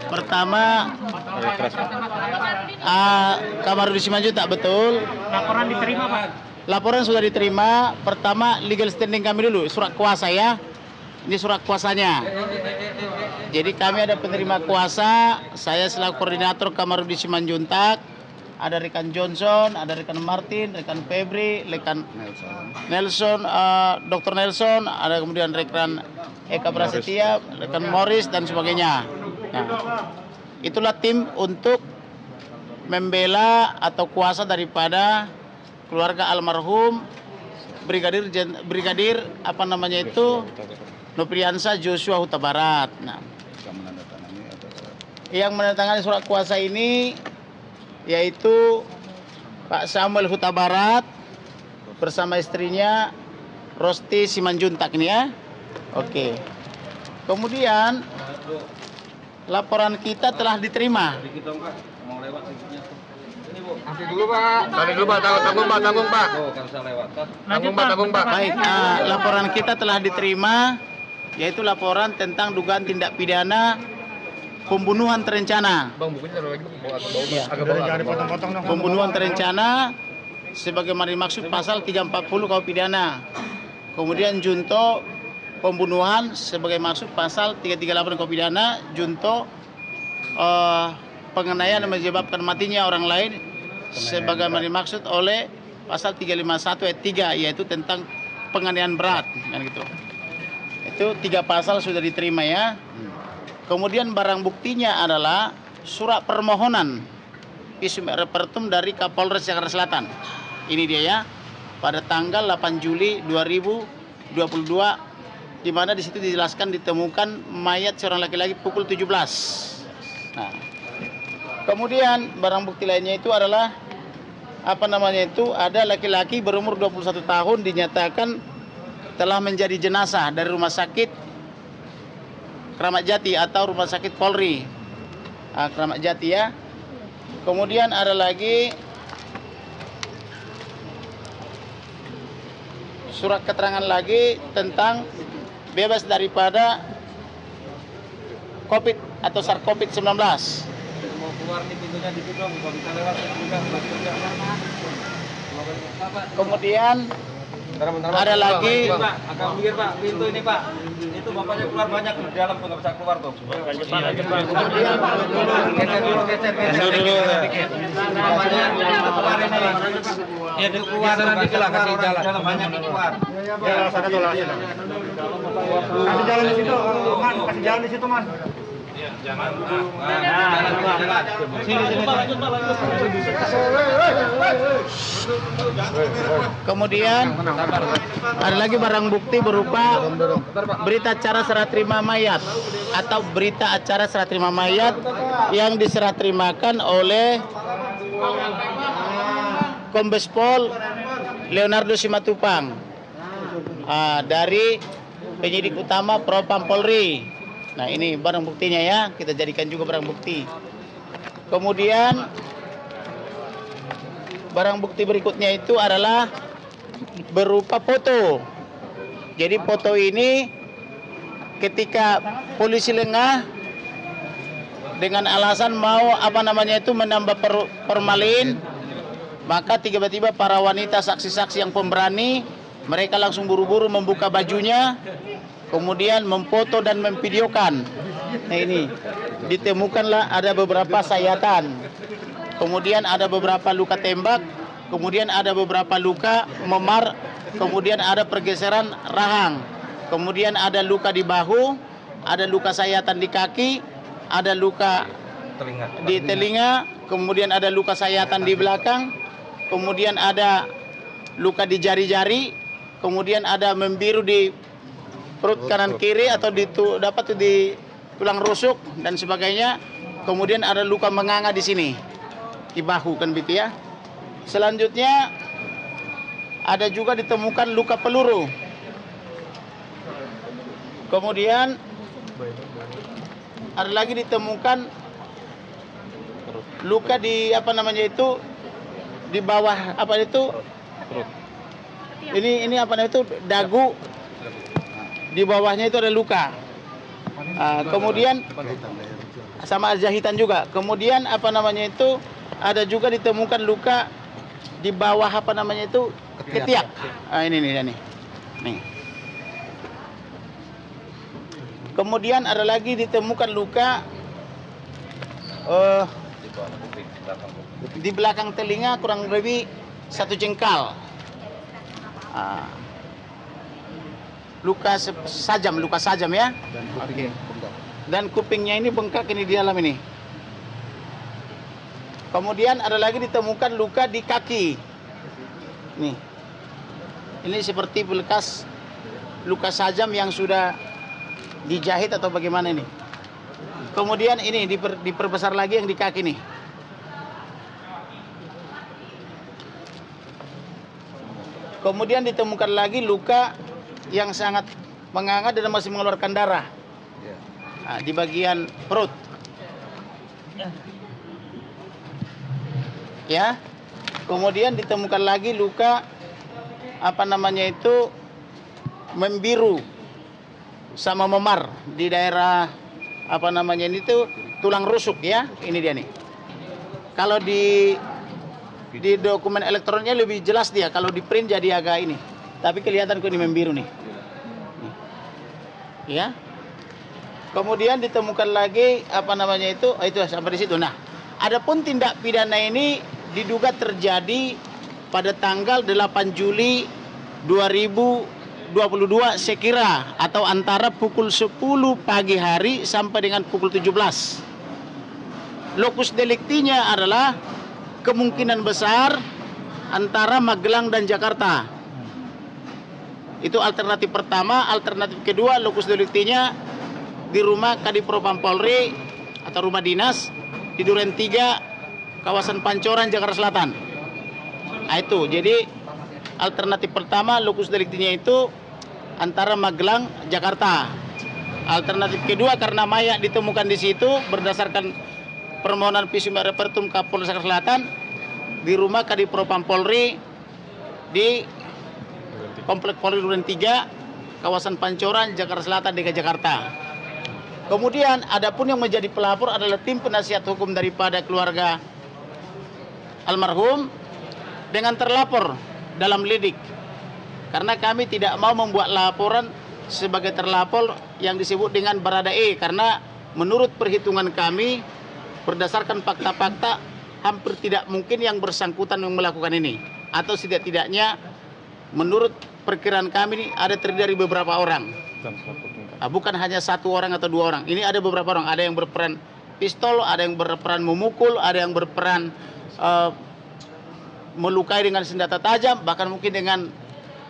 Pertama, Kamarudin Simanjuntak betul. Laporan diterima, Pak. Laporan sudah diterima. Pertama, legal standing kami dulu, surat kuasa ya. Ini surat kuasanya. Jadi kami ada penerima kuasa, saya selaku koordinator Kamarudin Simanjuntak, ada rekan Johnson, ada rekan Martin, rekan Febri, rekan Nelson, Dr. Nelson, ada kemudian rekan Eka Prasetya, rekan Morris dan sebagainya. Nah, itulah tim untuk membela atau kuasa daripada keluarga almarhum Brigadir apa namanya itu Nopriansa Joshua Huta Barat. Nah, yang menandatangani surat kuasa ini yaitu Pak Samuel Huta Barat bersama istrinya Rosti Simanjuntak ini ya. Oke. Kemudian laporan kita telah diterima. Nanti dulu Pak, tanggung Pak. Tanggung Pak. Baik, laporan kita telah diterima, yaitu laporan tentang dugaan tindak pidana pembunuhan terencana. Bang, bukunya taruh lagi Ya. Pembunuhan terencana sebagaimana dimaksud pasal 340 KUH pidana. Kemudian junto pembunuhan sebagai maksud pasal 338 KUH pidana, junto penganiayaan yang menyebabkan matinya orang lain sebagaimana dimaksud oleh pasal 351 ayat 3, yaitu tentang penganiayaan berat kan gitu. Itu 3 pasal sudah diterima ya. Kemudian barang buktinya adalah surat permohonan visum et repertum dari Kapolres Jakarta Selatan. Ini dia ya, pada tanggal 8 Juli 2022, di mana di situ dijelaskan ditemukan mayat seorang laki-laki pukul 17. Nah, kemudian barang bukti lainnya itu adalah apa namanya itu, ada laki-laki berumur 21 tahun dinyatakan telah menjadi jenazah dari rumah sakit Kramat Jati atau rumah sakit Polri Kramat Jati ya. Kemudian ada lagi surat keterangan lagi tentang bebas daripada COVID atau SARS-CoV-19. Mau keluar nih pintunya di situ, bisa lewat juga. Kemudian ada lagi Pak, agak minggir Pak, pintu ini Pak. Itu bapaknya keluar banyak di dalam tuh, nggak bisa keluar tuh. Geser dulu. Bapaknya keluar ini. Ya di keluar nanti kasih jalan. Dalam banyak keluar. Ya, sana tuh lah. Kasih jalan di situ, Man. Kasih jalan di situ, Man. Jangan. Kemudian ada lagi barang bukti berupa berita acara serah terima mayat atau berita acara serah terima mayat yang diserah terimakan oleh Kombes Pol Leonardo Simatupang dari penyidik utama Propam Polri. Nah, ini barang buktinya ya, kita jadikan juga barang bukti. Kemudian barang bukti berikutnya itu adalah berupa foto. Jadi foto ini ketika polisi lengah dengan alasan mau apa namanya itu menambah formalin, maka tiba-tiba para wanita saksi-saksi yang pemberani mereka langsung buru-buru membuka bajunya, kemudian memfoto dan memvideokan. Nah, ini ditemukanlah ada beberapa sayatan, kemudian ada beberapa luka tembak, kemudian ada beberapa luka memar, kemudian ada pergeseran rahang, kemudian ada luka di bahu, ada luka sayatan di kaki, ada luka di telinga, kemudian ada luka sayatan di belakang, kemudian ada luka di jari-jari, kemudian ada membiru di perut kanan kiri atau dapat di tulang rusuk dan sebagainya. Kemudian ada luka menganga di sini di bahu kan gitu ya. Selanjutnya ada juga ditemukan luka peluru. Kemudian ada lagi ditemukan luka di apa namanya itu di bawah apa itu ini apa namanya itu dagu. Di bawahnya itu ada luka. Kemudian sama jahitan juga. Kemudian apa namanya itu ada juga ditemukan luka di bawah apa namanya itu ketiak. Ini nih. Kemudian ada lagi ditemukan luka di belakang telinga kurang lebih 1 jengkal. Luka sajam ya. Dan kupingnya ini bengkak ini di dalam ini. Kemudian ada lagi ditemukan luka di kaki. Nih. Ini seperti bekas luka sajam yang sudah dijahit atau bagaimana ini. Kemudian ini diperbesar lagi yang di kaki nih. Kemudian ditemukan lagi luka yang sangat menganga dan masih mengeluarkan darah. Di bagian perut. Ya. Kemudian ditemukan lagi luka apa namanya itu membiru sama memar di daerah apa namanya ini tuh tulang rusuk ya. Ini dia nih. Kalau di dokumen elektroniknya lebih jelas dia. Kalau di print jadi agak ini. Tapi kelihatan kok ini membiru nih. Ya. Kemudian ditemukan lagi apa namanya itu sampai di situ. Nah, adapun tindak pidana ini diduga terjadi pada tanggal 8 Juli 2022 sekira atau antara pukul 10 pagi hari sampai dengan pukul 17. Lokus deliktinya adalah kemungkinan besar antara Magelang dan Jakarta. Itu alternatif pertama. Alternatif kedua, lokus deliktinya di rumah Kadipropam Polri atau rumah dinas di Duren 3, kawasan Pancoran, Jakarta Selatan. Itu. Jadi alternatif pertama lokus deliktinya itu antara Magelang, Jakarta. Alternatif kedua karena mayat ditemukan di situ berdasarkan permohonan visum et repertum Kapolres Jakarta Selatan di rumah Kadipropam Polri di Komplek Polri Duren 3, kawasan Pancoran, Jakarta Selatan, DKI Jakarta. Kemudian adapun yang menjadi pelapor adalah tim penasihat hukum daripada keluarga almarhum dengan terlapor dalam lidik. Karena kami tidak mau membuat laporan sebagai terlapor yang disebut dengan Baradae, karena menurut perhitungan kami berdasarkan fakta-fakta hampir tidak mungkin yang bersangkutan yang melakukan ini, atau setidak-tidaknya menurut perkiraan kami ini ada terdiri dari beberapa orang. Bukan hanya 1 orang atau 2 orang. Ini ada beberapa orang. Ada yang berperan pistol, ada yang berperan memukul, ada yang berperan melukai dengan senjata tajam, bahkan mungkin dengan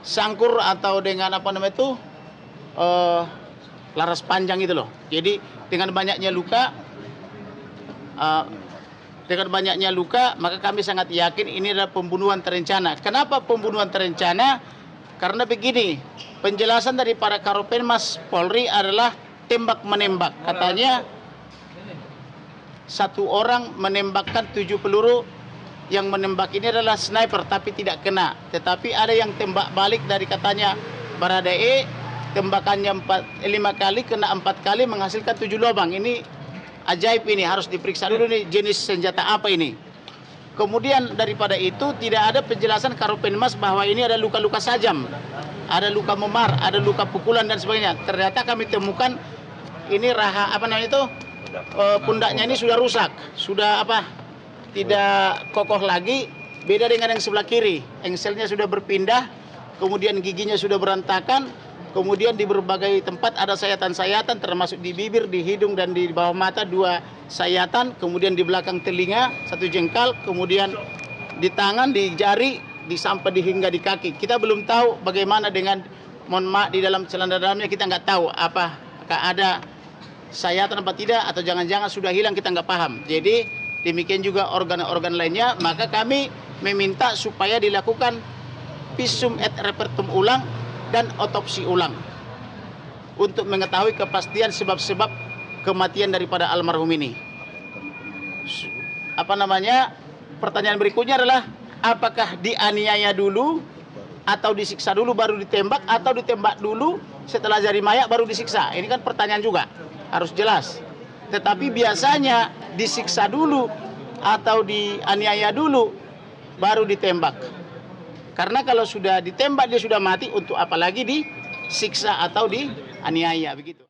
sangkur atau dengan apa namanya itu laras panjang itu loh. Jadi dengan banyaknya luka, maka kami sangat yakin ini adalah pembunuhan terencana. Kenapa pembunuhan terencana? Karena begini, penjelasan dari para Karopenmas Polri adalah tembak menembak. Katanya 1 orang menembakkan 7 peluru. Yang menembak ini adalah sniper tapi tidak kena. Tetapi ada yang tembak balik dari katanya Baradae, tembakannya 5 kali kena 4 kali menghasilkan 7 lubang. Ini ajaib, ini harus diperiksa dulu nih jenis senjata apa ini. Kemudian daripada itu tidak ada penjelasan Karopenmas bahwa ini ada luka-luka sajam, ada luka memar, ada luka pukulan dan sebagainya. Ternyata kami temukan ini pundaknya ini sudah rusak, sudah tidak kokoh lagi. Beda dengan yang sebelah kiri, engselnya sudah berpindah, kemudian giginya sudah berantakan, kemudian di berbagai tempat ada sayatan-sayatan, termasuk di bibir, di hidung, dan di bawah mata 2 sayatan, kemudian di belakang telinga 1 jengkal, kemudian di tangan, di jari, sampai hingga di kaki. Kita belum tahu bagaimana dengan di dalam celana dalamnya, kita nggak tahu apakah ada sayatan apa tidak, atau jangan-jangan sudah hilang, kita nggak paham. Jadi demikian juga organ-organ lainnya, maka kami meminta supaya dilakukan visum et repertum ulang dan otopsi ulang untuk mengetahui kepastian sebab-sebab kematian daripada almarhum ini. Pertanyaan berikutnya adalah apakah dianiaya dulu atau disiksa dulu baru ditembak, atau ditembak dulu setelah jadi mayat baru disiksa? Ini kan pertanyaan juga. harus jelas. Tetapi biasanya disiksa dulu atau dianiaya dulu baru ditembak. Karena kalau sudah ditembak dia sudah mati, untuk apalagi disiksa atau dianiaya begitu.